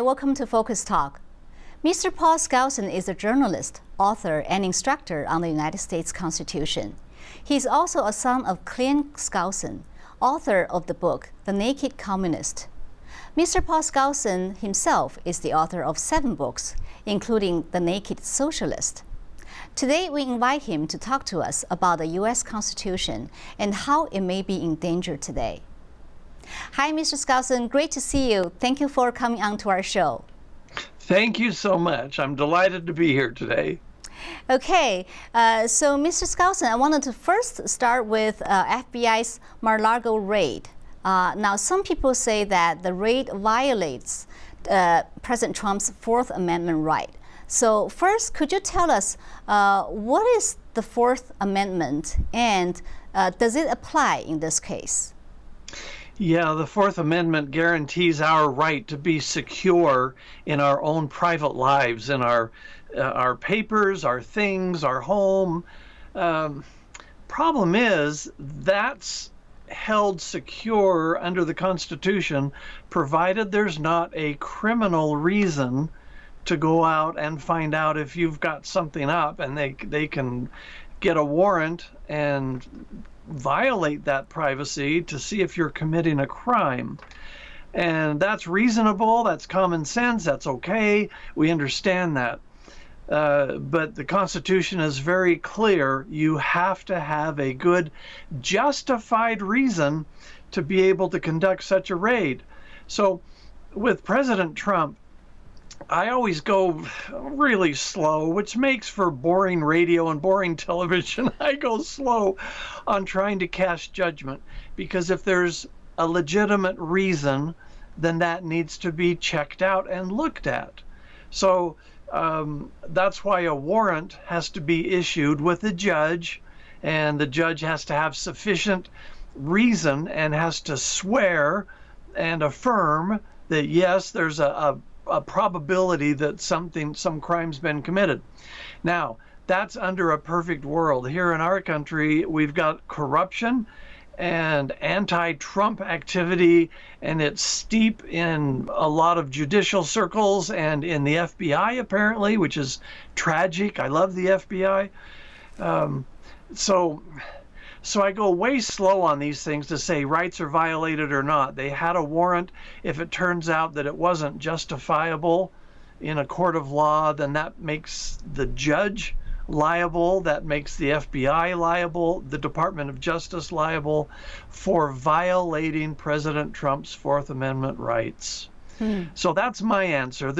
welcome to Focus Talk. Mr. Paul Skousen is a journalist, author, and instructor on the United States Constitution. He is also a son of Cleon Skousen, author of the book The Naked Communist. Mr. Paul Skousen himself is the author of 7 books, including The Naked Socialist. Today, we invite him to talk to us about the U.S. Constitution and how it may be in danger today. Hi, Mr. Skousen. Great to see you. Thank you for coming on to our show. Thank you so much. I'm delighted to be here today. Okay, so Mr. Skousen, I wanted to first start with FBI's Mar-a-Lago raid. Now, some people say that the raid violates President Trump's Fourth Amendment right. So first, could you tell us what is the Fourth Amendment and does it apply in this case? Yeah, the Fourth Amendment guarantees our right to be secure in our own private lives, in our papers, our things, our home. Problem is, that's held secure under the Constitution, provided there's not a criminal reason to go out and find out if you've got something up, and they can get a warrant and violate that privacy to see if you're committing a crime. And that's reasonable, that's common sense, that's okay, we understand that. But the Constitution is very clear. You have to have a good justified reason to be able to conduct such a raid. So with President Trump, I always go really slow, which makes for boring radio and boring television. I go slow on trying to cast judgment, because if there's a legitimate reason, then that needs to be checked out and looked at. So that's why a warrant has to be issued with a judge, and the judge has to have sufficient reason and has to swear and affirm that, yes, there's a probability that some crime's been committed. Now, that's under a perfect world. Here in our country, we've got corruption and anti-Trump activity, and it's steep in a lot of judicial circles and in the FBI, apparently, which is tragic. I love the FBI. So I go way slow on these things to say rights are violated or not. They had a warrant. If it turns out that it wasn't justifiable in a court of law, then that makes the judge liable, that makes the FBI liable, the Department of Justice liable for violating President Trump's Fourth Amendment rights. So that's my answer.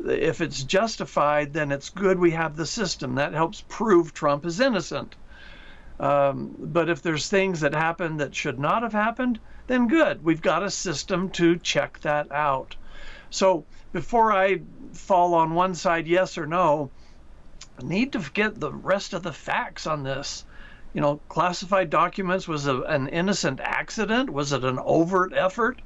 If it's justified, then it's good we have the system. That helps prove Trump is innocent. But if there's things that happen that should not have happened, then good. We've got a system to check that out. So before I fall on one side, yes or no, I need to get the rest of the facts on this. You know, classified documents, was an innocent accident? Was it an overt effort?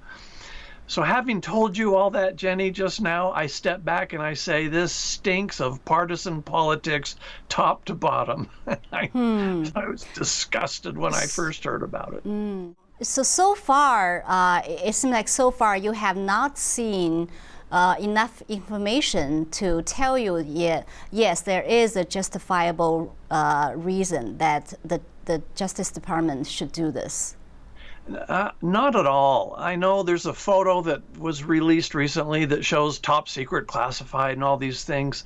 So having told you all that, Jenny, just now, I step back and I say this stinks of partisan politics top to bottom. I was disgusted when I first heard about it. So far, it seems like so far you have not seen enough information to tell you, yes, there is a justifiable reason that the Justice Department should do this. Not at all. I know there's a photo that was released recently that shows top secret classified and all these things.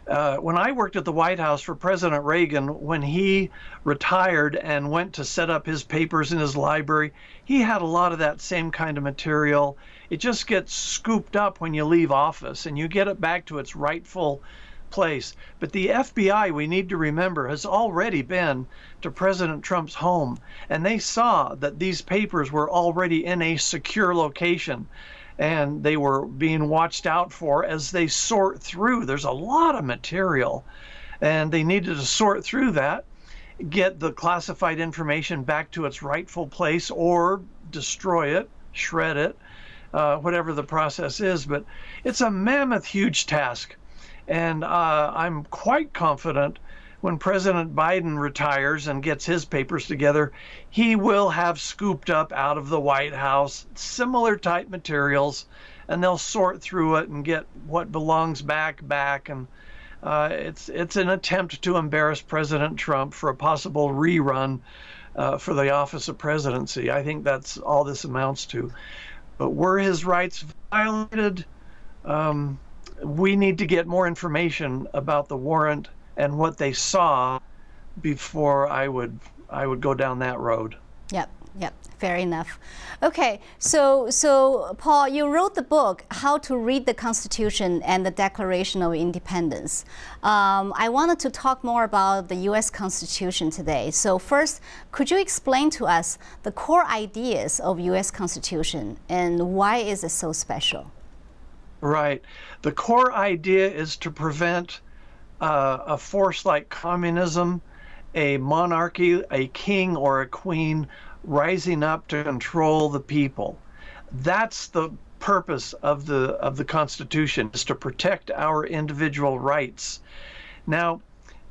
When I worked at the White House for President Reagan, when he retired and went to set up his papers in his library, he had a lot of that same kind of material. It just gets scooped up when you leave office and you get it back to its rightful place. But the FBI, we need to remember, has already been to President Trump's home, and they saw that these papers were already in a secure location, and they were being watched out for as they sort through. There's a lot of material, and they needed to sort through that, get the classified information back to its rightful place, or destroy it, shred it, whatever the process is. But it's a mammoth, huge task. And I'm quite confident when President Biden retires and gets his papers together, he will have scooped up out of the White House similar type materials and they'll sort through it and get what belongs back. And it's an attempt to embarrass President Trump for a possible rerun for the office of presidency. I think that's all this amounts to. But were his rights violated? We need to get more information about the warrant and what they saw before I would go down that road. Yep, fair enough. Okay, so Paul, you wrote the book, How to Read the Constitution and the Declaration of Independence. I wanted to talk more about the U.S. Constitution today. So first, could you explain to us the core ideas of U.S. Constitution and why is it so special? Right. The core idea is to prevent a force like communism, a monarchy, a king or a queen rising up to control the people. That's the purpose of the Constitution, is to protect our individual rights. Now,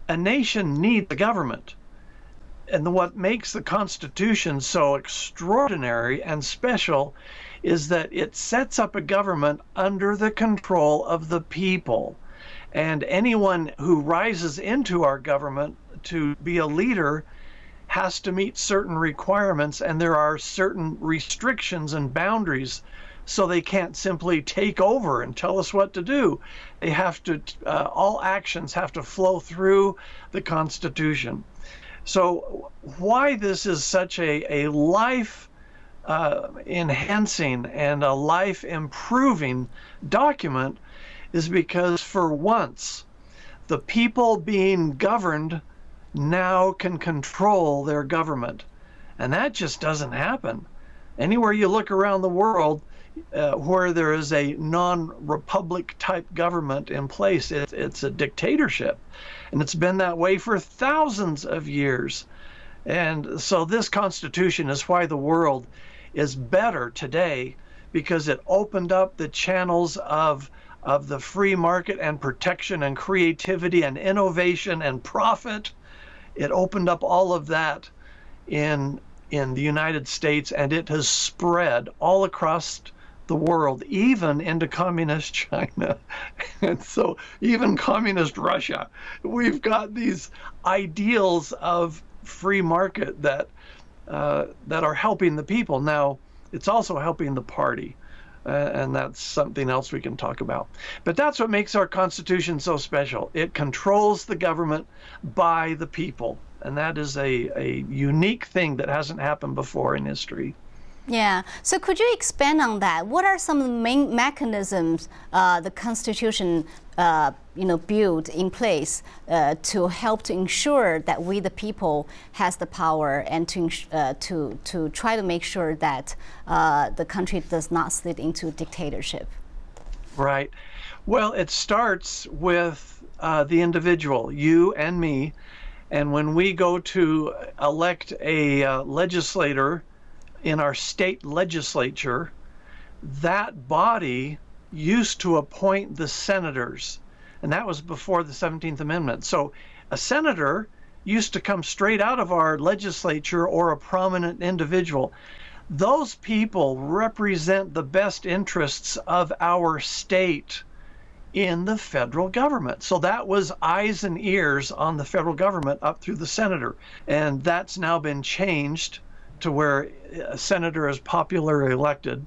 a nation needs a government. And what makes the Constitution so extraordinary and special is that it sets up a government under the control of the people. And anyone who rises into our government to be a leader has to meet certain requirements, and there are certain restrictions and boundaries, so they can't simply take over and tell us what to do. They have to, all actions have to flow through the Constitution. So why this is such a life enhancing and a life improving document is because for once, the people being governed now can control their government. And that just doesn't happen. Anywhere you look around the world where there is a non-republic type government in place, it's a dictatorship. And it's been that way for thousands of years. And so this Constitution is why the world is better today, because it opened up the channels of the free market and protection and creativity and innovation and profit. It opened up all of that in the United States, and it has spread all across the world, even into communist China. And so even communist Russia. We've got these ideals of free market that are helping the people. Now, it's also helping the party. And that's something else we can talk about. But that's what makes our Constitution so special. It controls the government by the people. And that is a unique thing that hasn't happened before in history. Yeah. So could you expand on that? What are some of the main mechanisms the Constitution built in place to help to ensure that we, the people, has the power and to try to make sure that the country does not slip into dictatorship? Right. Well, it starts with the individual, you and me. And when we go to elect a legislator in our state legislature, that body used to appoint the senators. And that was before the 17th Amendment. So a senator used to come straight out of our legislature or a prominent individual. Those people represent the best interests of our state in the federal government. So that was eyes and ears on the federal government up through the senator. And that's now been changed to where a senator is popularly elected.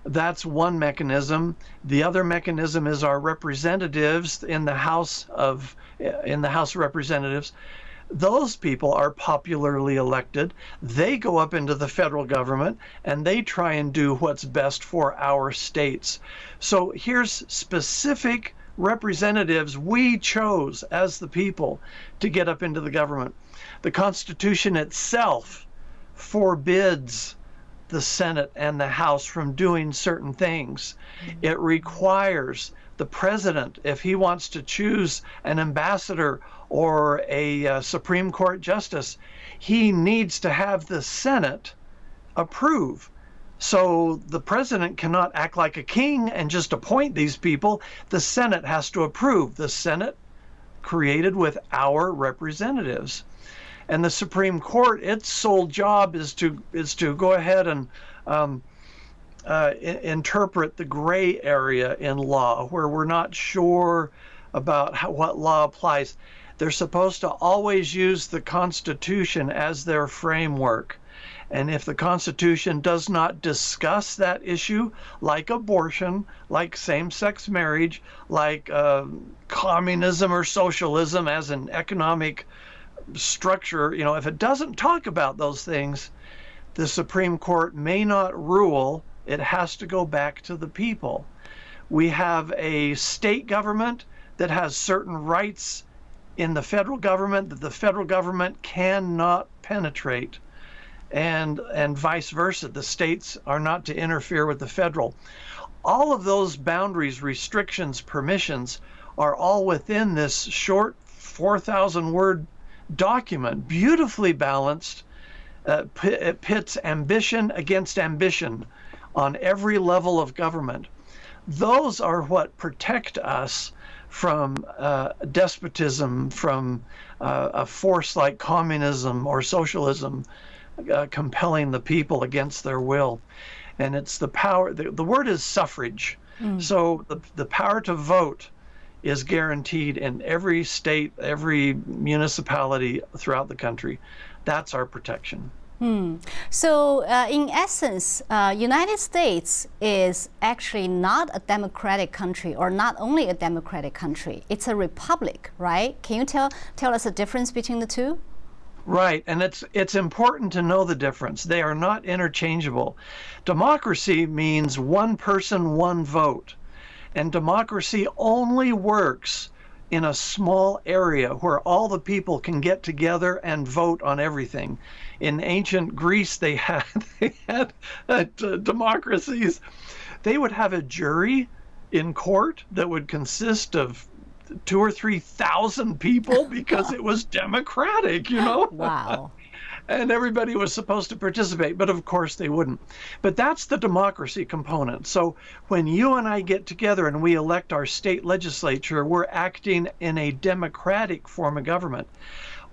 That's one mechanism. The other mechanism is our representatives in the House of Representatives. Those people are popularly elected. They go up into the federal government and they try and do what's best for our states. So here's specific representatives we chose as the people to get up into the government. The Constitution itself forbids the Senate and the House from doing certain things. It requires the president, if he wants to choose an ambassador or a Supreme Court justice, he needs to have the Senate approve. So the president cannot act like a king and just appoint these people. The Senate has to approve. The Senate created with our representatives. And the Supreme Court, its sole job is to go ahead and interpret the gray area in law where we're not sure about what law applies. They're supposed to always use the Constitution as their framework. And if the Constitution does not discuss that issue, like abortion, like same-sex marriage, like communism or socialism as an economic structure, if it doesn't talk about those things, the Supreme Court may not rule. It has to go back to the people. We have a state government that has certain rights in the federal government that the federal government cannot penetrate, and vice versa. The states are not to interfere with the federal. All of those boundaries, restrictions, permissions are all within this short 4,000-word document, beautifully balanced. It pits ambition against ambition on every level of government. Those are what protect us from despotism, from a force like communism or socialism compelling the people against their will. And it's the power, the word is suffrage. So the power to vote is guaranteed in every state, every municipality throughout the country. That's our protection. So in essence, United States is actually not a democratic country, or not only a democratic country, it's a republic, right? Can you tell us the difference between the two? Right, and it's important to know the difference. They are not interchangeable. Democracy means one person, one vote. And democracy only works in a small area where all the people can get together and vote on everything. In ancient Greece, they had democracies. They would have a jury in court that would consist of 2,000 or 3,000 people because it was democratic, Wow. And everybody was supposed to participate, but of course they wouldn't. But that's the democracy component. So when you and I get together and we elect our state legislature, we're acting in a democratic form of government.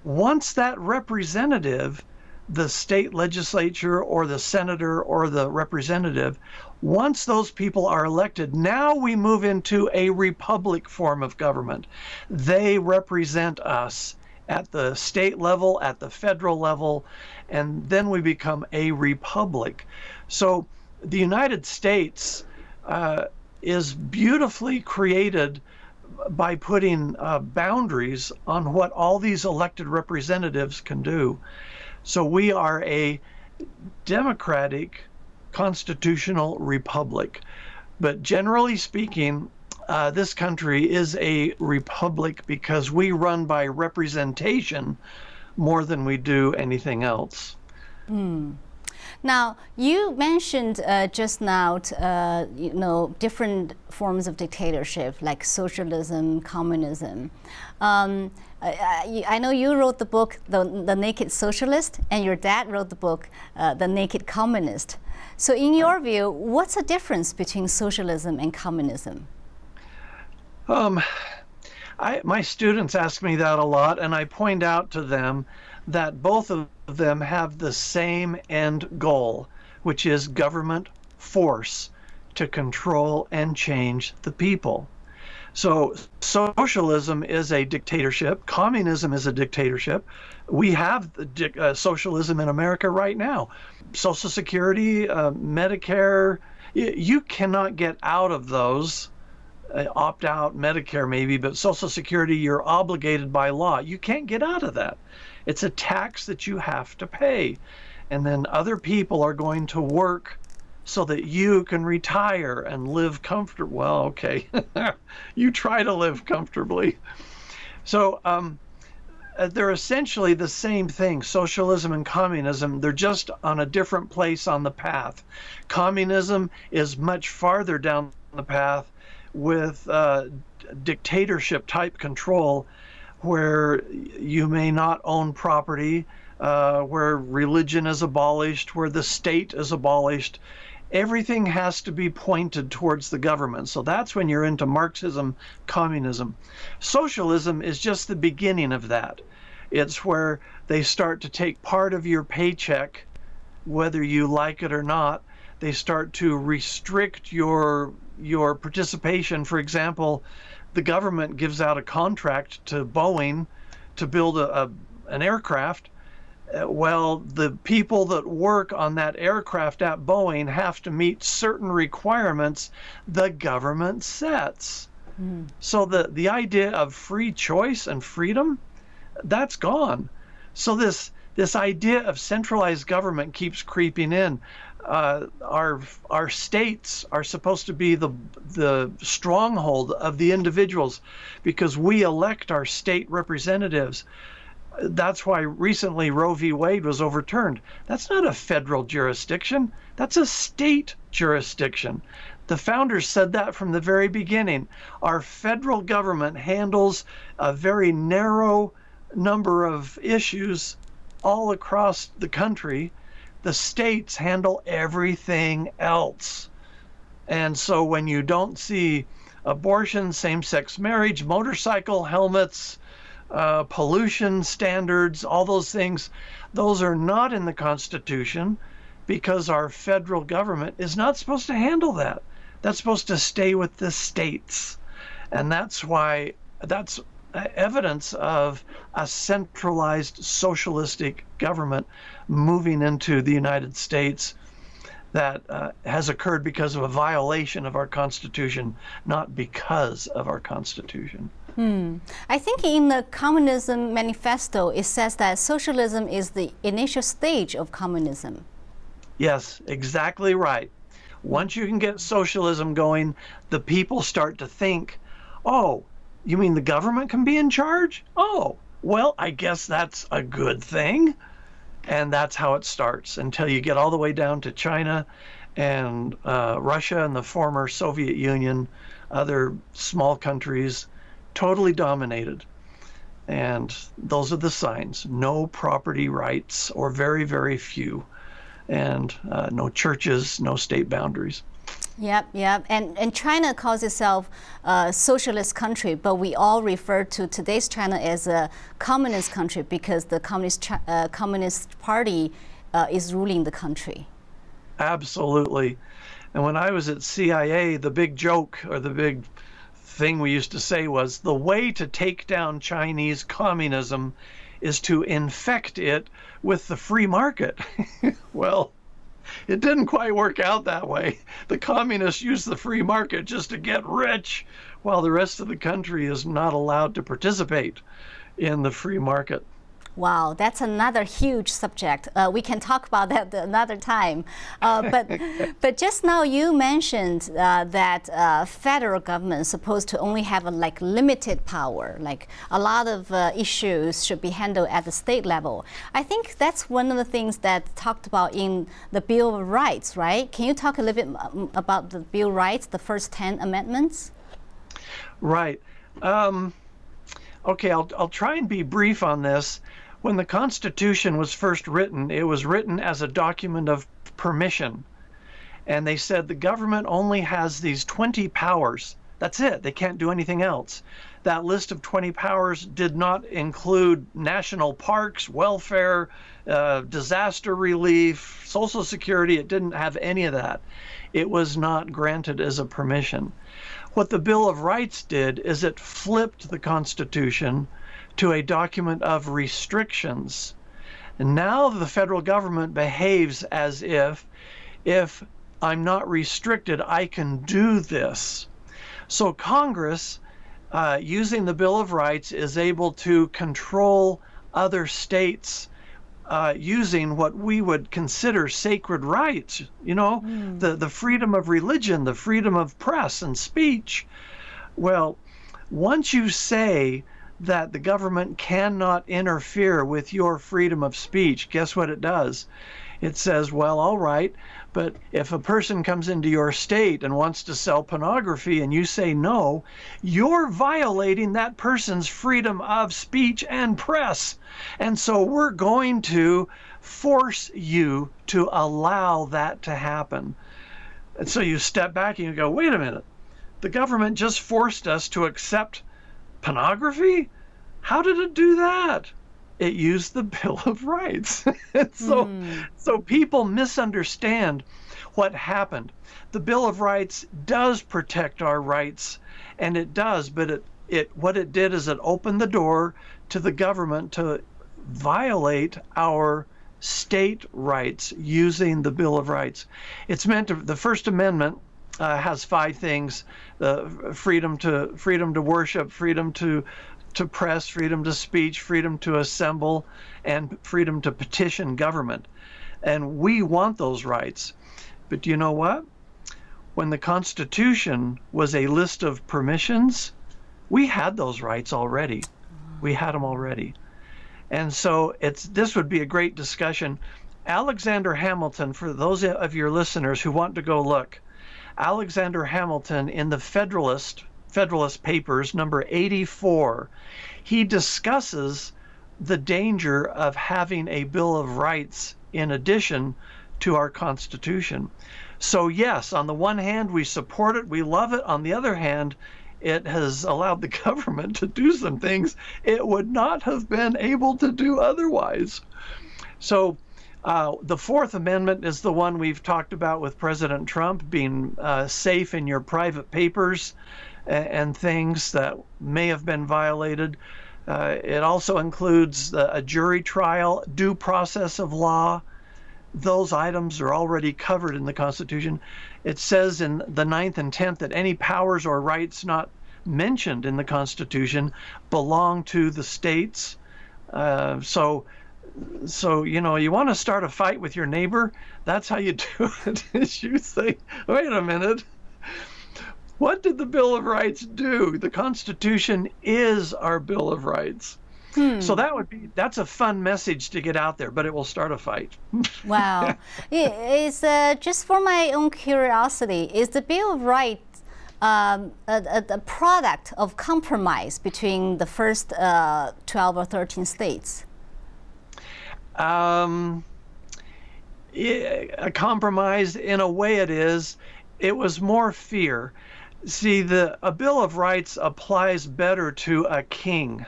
Once that representative, the state legislature or the senator or the representative, once those people are elected, now we move into a republic form of government. They represent us at the state level, at the federal level, and then we become a republic. So the United States is beautifully created by putting boundaries on what all these elected representatives can do. So we are a democratic constitutional republic. But generally speaking, this country is a republic because we run by representation more than we do anything else. Now, you mentioned just now, different forms of dictatorship like socialism, communism. I know you wrote the book, The Naked Socialist, and your dad wrote the book, The Naked Communist. So in your view, what's the difference between socialism and communism? My students ask me that a lot, and I point out to them that both of them have the same end goal, which is government force to control and change the people. So socialism is a dictatorship. Communism is a dictatorship. We have socialism in America right now. Social Security, Medicare, you cannot get out of those. Opt out, Medicare maybe, but Social Security, you're obligated by law. You can't get out of that. It's a tax that you have to pay. And then other people are going to work so that you can retire and live comfortably. Well, okay, you try to live comfortably. So they're essentially the same thing, socialism and communism. They're just on a different place on the path. Communism is much farther down the path with dictatorship type control, where you may not own property, where religion is abolished, where the state is abolished. Everything has to be pointed towards the government. So that's when you're into Marxism, communism. Socialism is just the beginning of that. It's where they start to take part of your paycheck, whether you like it or not. They start to restrict your participation. For example, the government gives out a contract to Boeing to build an aircraft. Well, the people that work on that aircraft at Boeing have to meet certain requirements the government sets. So the idea of free choice and freedom, that's gone. So this idea of centralized government keeps creeping in. Our states are supposed to be the stronghold of the individuals because we elect our state representatives. That's why recently Roe v. Wade was overturned. That's not a federal jurisdiction. That's a state jurisdiction. The founders said that from the very beginning. Our federal government handles a very narrow number of issues all across the country. The states handle everything else. And so when you don't see abortion, same-sex marriage, motorcycle helmets, pollution standards, all those things, those are not in the Constitution because our federal government is not supposed to handle that. That's supposed to stay with the states. And that's why, that's evidence of a centralized socialistic government moving into the United States that has occurred because of a violation of our Constitution, not because of our Constitution. I think in the Communism Manifesto, it says that socialism is the initial stage of communism. Yes, exactly right. Once you can get socialism going, the people start to think, oh, you mean the government can be in charge? Oh, well, I guess that's a good thing. And that's how it starts until you get all the way down to China and Russia and the former Soviet Union, other small countries, totally dominated. And those are the signs. No property rights, or very, very few. And no churches, no state boundaries. Yep. And China calls itself a socialist country, but we all refer to today's China as a communist country because the Communist Party is ruling the country. Absolutely. And when I was at CIA, the big joke or the big thing we used to say was the way to take down Chinese communism is to infect it with the free market. Well, it didn't quite work out that way. The communists used the free market just to get rich, while the rest of the country is not allowed to participate in the free market. Wow, that's another huge subject. We can talk about that another time. But just now you mentioned that federal government is supposed to only have a limited power. Like a lot of issues should be handled at the state level. I think that's one of the things that talked about in the Bill of Rights, right? Can you talk a little bit about the Bill of Rights, the first 10 amendments? Right. Okay, I'll try and be brief on this. When the Constitution was first written, it was written as a document of permission. And they said the government only has these 20 powers. That's it. They can't do anything else. That list of 20 powers did not include national parks, welfare, disaster relief, Social Security. It didn't have any of that. It was not granted as a permission. What the Bill of Rights did is it flipped the Constitution to a document of restrictions. And now the federal government behaves as if I'm not restricted, I can do this. So Congress, using the Bill of Rights, is able to control other states using what we would consider sacred rights, the freedom of religion, the freedom of press and speech. Well, once you say that the government cannot interfere with your freedom of speech, guess what it does? It says, well, all right, but if a person comes into your state and wants to sell pornography and you say no, you're violating that person's freedom of speech and press. And so we're going to force you to allow that to happen. And so you step back and you go, wait a minute, the government just forced us to accept pornography? How did it do that? It used the Bill of Rights. So people misunderstand what happened. The Bill of Rights does protect our rights, and it does, but what it did is it opened the door to the government to violate our state rights using the Bill of Rights. It's meant to, the First Amendment has 5 things: freedom to worship, freedom to press, freedom to speech, freedom to assemble, and freedom to petition government. And we want those rights. But do you know what? When the Constitution was a list of permissions, we had those rights already. We had them already. And so this would be a great discussion. Alexander Hamilton, for those of your listeners who want to go look, Alexander Hamilton in the Federalist Papers, number 84, he discusses the danger of having a Bill of Rights in addition to our Constitution. So yes, on the one hand, we support it, we love it. On the other hand, it has allowed the government to do some things it would not have been able to do otherwise. So the Fourth Amendment is the one we've talked about with President Trump, being safe in your private papers and things that may have been violated. It also includes a jury trial, due process of law. Those items are already covered in the Constitution. It says in the 9th and 10th that any powers or rights not mentioned in the Constitution belong to the states. So you know, you want to start a fight with your neighbor, that's how you do it, is you say, wait a minute, what did the Bill of Rights do? The Constitution is our Bill of Rights. So that's a fun message to get out there, but it will start a fight. Wow. It's just for my own curiosity, is the Bill of Rights a product of compromise between the first 12 or 13 states? A compromise, in a way it is. It was more fear. See, a Bill of Rights applies better to a king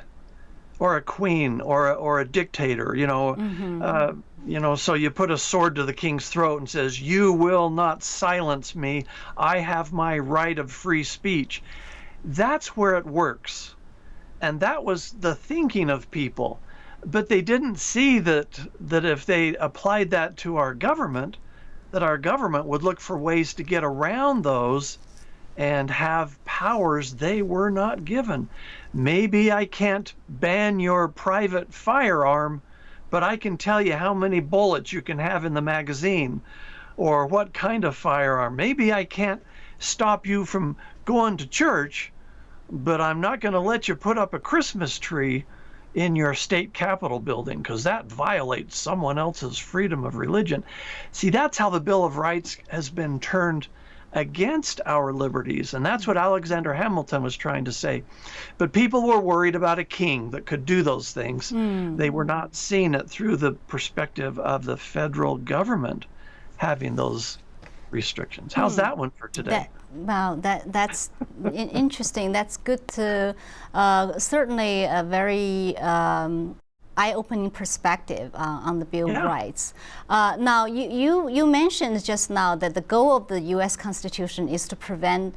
or a queen or a dictator, you know. So you put a sword to the king's throat and says, you will not silence me. I have my right of free speech. That's where it works. And that was the thinking of people. But they didn't see that if they applied that to our government, that our government would look for ways to get around those and have powers they were not given. Maybe I can't ban your private firearm, but I can tell you how many bullets you can have in the magazine or what kind of firearm. Maybe I can't stop you from going to church, but I'm not going to let you put up a Christmas tree in your state capitol building because that violates someone else's freedom of religion. See, that's how the Bill of Rights has been turned against our liberties, and that's what Alexander Hamilton was trying to say. But people were worried about a king that could do those things. They were not seeing it through the perspective of the federal government having those restrictions. How's that one for today? That's interesting. That's good to certainly a very eye-opening perspective on the Bill of Rights. Now, you mentioned just now that the goal of the U.S. Constitution is to prevent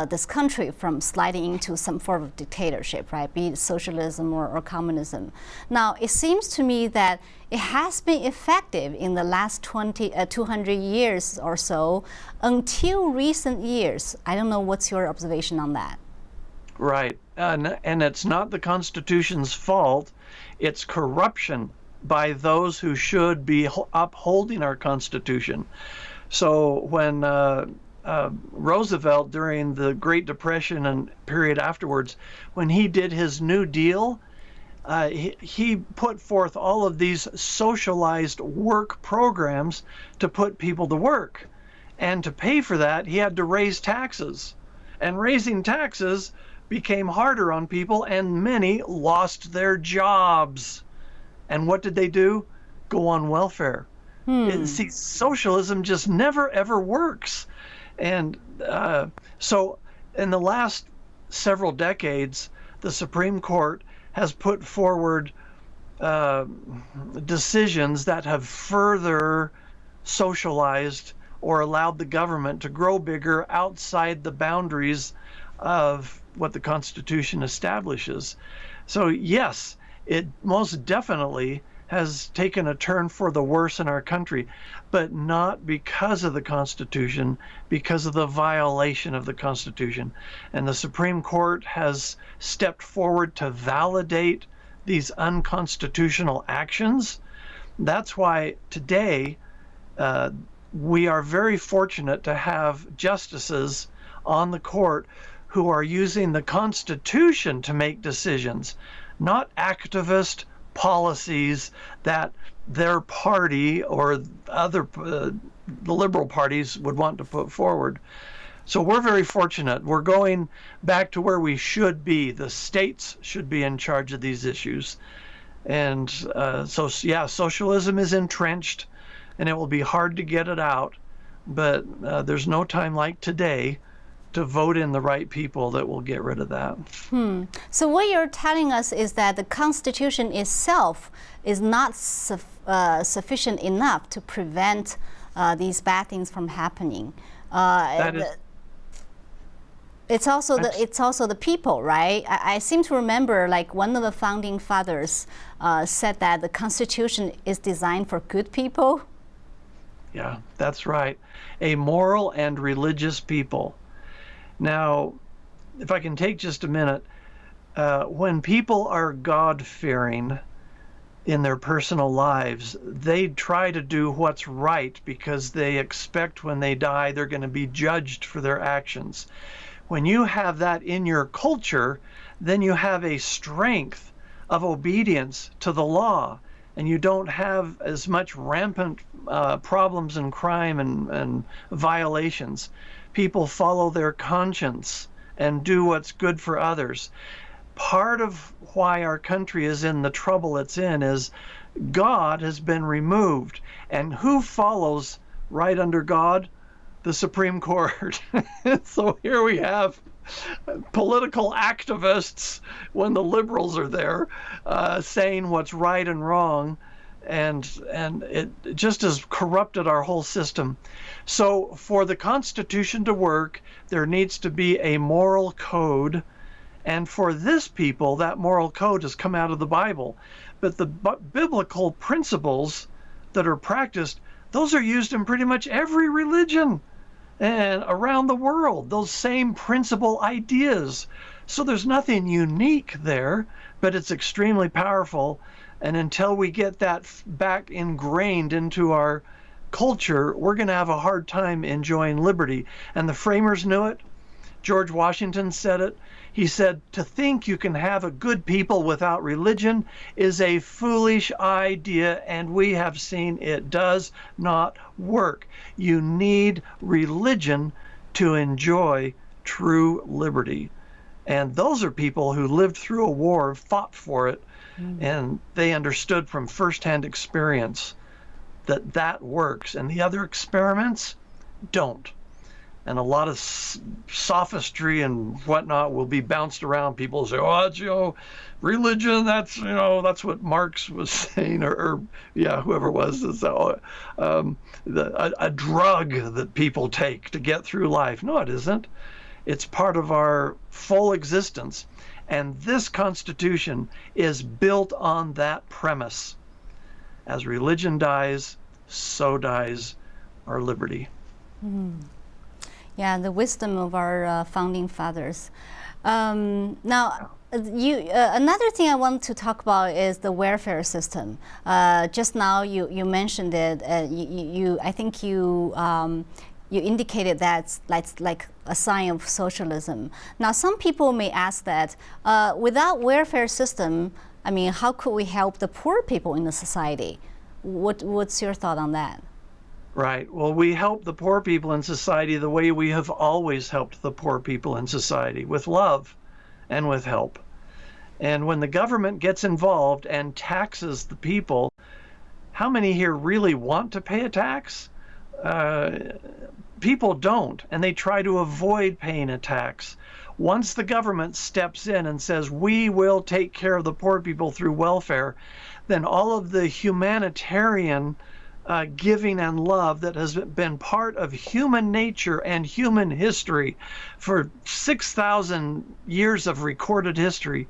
this country from sliding into some form of dictatorship, right? Be it socialism or communism. Now, it seems to me that it has been effective in the last 200 years or so until recent years. I don't know, what's your observation on that? Right, and it's not the Constitution's fault. It's corruption by those who should be upholding our Constitution. So when Roosevelt, during the Great Depression and period afterwards, when he did his New Deal, he put forth all of these socialized work programs to put people to work. And to pay for that, he had to raise taxes. And raising taxes became harder on people, and many lost their jobs. And what did they do? Go on welfare. See, socialism just never, ever works. And so in the last several decades, the Supreme Court has put forward decisions that have further socialized or allowed the government to grow bigger outside the boundaries of what the Constitution establishes. So yes, it most definitely has taken a turn for the worse in our country, but not because of the Constitution, because of the violation of the Constitution. And the Supreme Court has stepped forward to validate these unconstitutional actions. That's why today we are very fortunate to have justices on the court who are using the Constitution to make decisions, not activist policies that their party or other the liberal parties would want to put forward. So we're very fortunate. We're going back to where we should be. The states should be in charge of these issues. And so, yeah, socialism is entrenched, and it will be hard to get it out. But there's no time like today to vote in the right people that will get rid of that. So what you're telling us is that the Constitution itself is not sufficient enough to prevent these bad things from happening. It's also the people, right? I seem to remember, like, one of the founding fathers said that the Constitution is designed for good people. Yeah, that's right. A moral and religious people. Now, if I can take just a minute, when people are God-fearing in their personal lives, they try to do what's right because they expect when they die they're going to be judged for their actions. When you have that in your culture, then you have a strength of obedience to the law, and you don't have as much rampant problems and crime and violations. People follow their conscience and do what's good for others. Part of why our country is in the trouble it's in is God has been removed. And who follows right under God? The Supreme Court. So here we have political activists, when the liberals are there, saying what's right and wrong. And it just has corrupted our whole system. So for the Constitution to work, there needs to be a moral code. And for this people, that moral code has come out of the Bible. But the biblical principles that are practiced, those are used in pretty much every religion and around the world, those same principle ideas. So there's nothing unique there, but it's extremely powerful. And until we get that back ingrained into our culture, we're going to have a hard time enjoying liberty. And the framers knew it. George Washington said it. He said, to think you can have a good people without religion is a foolish idea, and we have seen it does not work. You need religion to enjoy true liberty. And those are people who lived through a war, fought for it, and they understood from firsthand experience that that works, and the other experiments don't. And a lot of sophistry and whatnot will be bounced around. People say, oh, it's, religion, that's, that's what Marx was saying, or whoever it was, a drug that people take to get through life. No, it isn't. It's part of our full existence. And this Constitution is built on that premise. As religion dies, so dies our liberty. Yeah, the wisdom of our founding fathers. Now, another thing I want to talk about is the welfare system. Just now, you mentioned it. I think you indicated that's like a sign of socialism. Now, some people may ask that without welfare system, I mean, how could we help the poor people in the society? What's your thought on that? Right. Well, we help the poor people in society the way we have always helped the poor people in society, with love and with help. And when the government gets involved and taxes the people, how many here really want to pay a tax? People don't, and they try to avoid paying a tax. Once the government steps in and says, we will take care of the poor people through welfare, then all of the humanitarian giving and love that has been part of human nature and human history for 6,000 years of recorded history.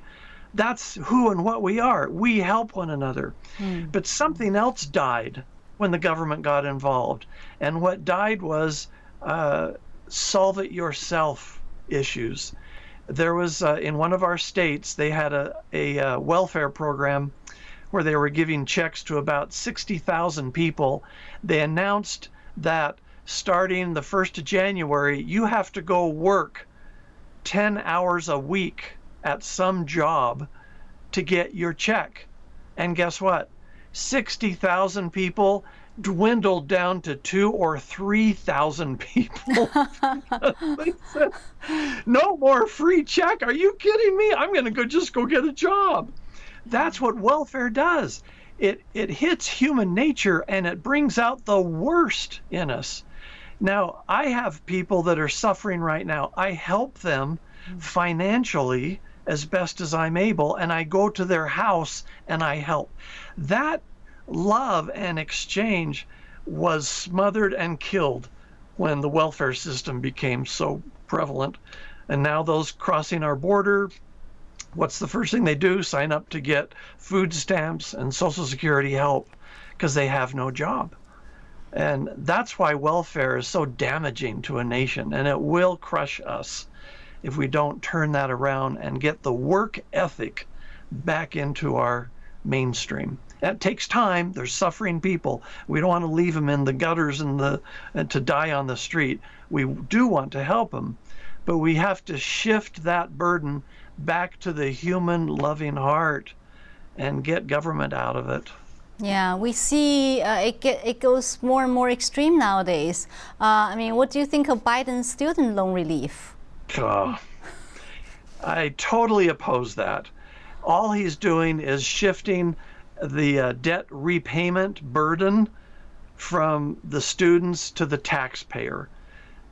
That's who and what we are. We help one another. But something else died when the government got involved. And what died was solve it yourself issues. There was, in one of our states, they had a welfare program where they were giving checks to about 60,000 people. They announced that starting the 1st of January, you have to go work 10 hours a week at some job to get your check. And guess what? 60,000 people dwindled down to 2,000 or 3,000 people. They said, no more free check. Are you kidding me? I'm going to just go get a job. That's what welfare does. It hits human nature and it brings out the worst in us. Now, I have people that are suffering right now. I help them financially as best as I'm able, and I go to their house and I help. That love and exchange was smothered and killed when the welfare system became so prevalent. And now those crossing our border, what's the first thing they do? Sign up to get food stamps and Social Security help because they have no job. And that's why welfare is so damaging to a nation, and it will crush us if we don't turn that around and get the work ethic back into our mainstream. That takes time. There's suffering people. We don't want to leave them in the gutters and to die on the street. We do want to help them, but we have to shift that burden back to the human loving heart and get government out of it. Yeah, we see it goes more and more extreme nowadays. I mean, what do you think of Biden's student loan relief? I totally oppose that. All he's doing is shifting the debt repayment burden from the students to the taxpayer,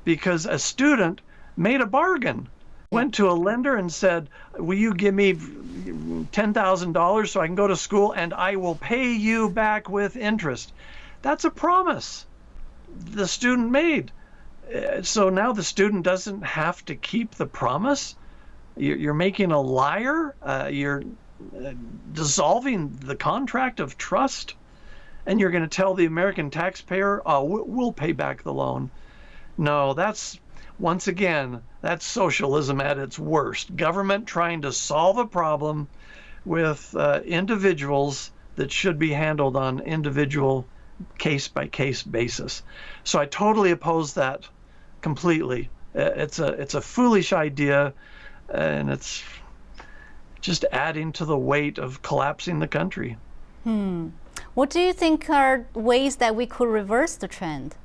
because a student made a bargain, went to a lender and said, will you give me $10,000 so I can go to school and I will pay you back with interest. That's a promise the student made. So now the student doesn't have to keep the promise. You're making a liar. You're dissolving the contract of trust, and you're going to tell the American taxpayer, we'll pay back the loan. No, that's, once again, that's socialism at its worst. Government trying to solve a problem with individuals that should be handled on individual case-by-case basis. So I totally oppose that completely. It's a foolish idea, and it's just adding to the weight of collapsing the country. What do you think are ways that we could reverse the trend?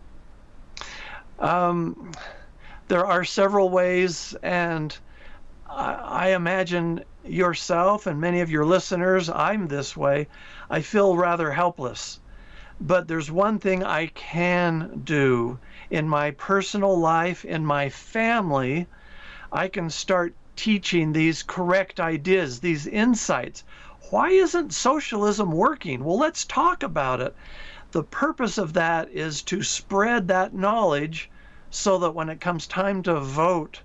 There are several ways, and I imagine yourself and many of your listeners, I'm this way. I feel rather helpless. But there's one thing I can do in my personal life, in my family. I can start teaching these correct ideas, these insights. Why isn't socialism working? Well, let's talk about it. The purpose of that is to spread that knowledge so that when it comes time to vote,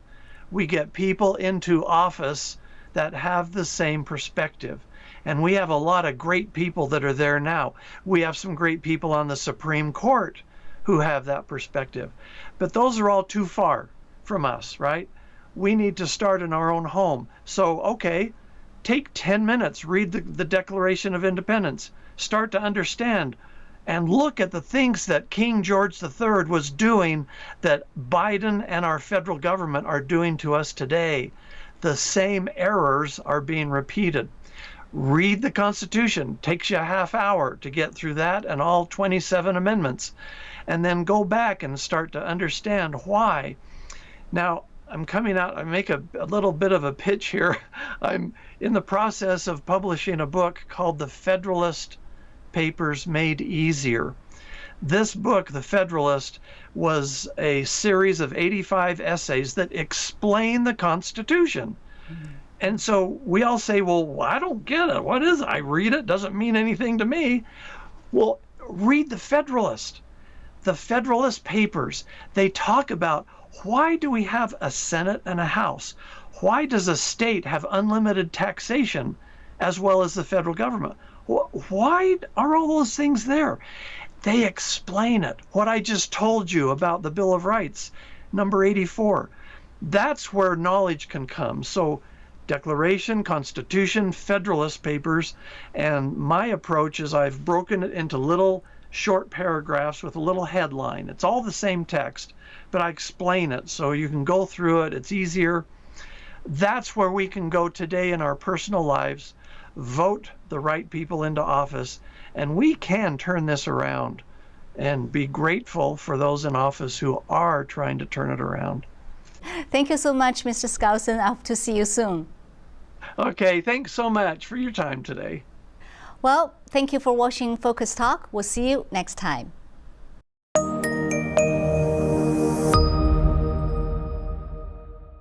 we get people into office that have the same perspective. And we have a lot of great people that are there now. We have some great people on the Supreme Court who have that perspective. But those are all too far from us, right? We need to start in our own home. So, okay, take 10 minutes, read the Declaration of Independence, start to understand, and look at the things that King George III was doing that Biden and our federal government are doing to us today. The same errors are being repeated. Read the Constitution. Takes you a half hour to get through that and all 27 amendments. And then go back and start to understand why. Now, I'm coming out, I make a little bit of a pitch here. I'm in the process of publishing a book called The Federalist Papers Made Easier. This book, The Federalist, was a series of 85 essays that explain the Constitution. And so we all say, well, I don't get it. What is it? I read it, doesn't mean anything to me. Well, read the Federalist. The Federalist Papers, they talk about why do we have a Senate and a House? Why does a state have unlimited taxation as well as the federal government? Why are all those things there? They explain it. What I just told you about the Bill of Rights, number 84. That's where knowledge can come. So Declaration, Constitution, Federalist Papers, and my approach is I've broken it into little short paragraphs with a little headline. It's all the same text, but I explain it so you can go through it. It's easier. That's where we can go today in our personal lives, vote the right people into office, and we can turn this around and be grateful for those in office who are trying to turn it around. Thank you so much, Mr. Skousen. I hope to see you soon. Okay, thanks so much for your time today. Well, thank you for watching Focus Talk. We'll see you next time.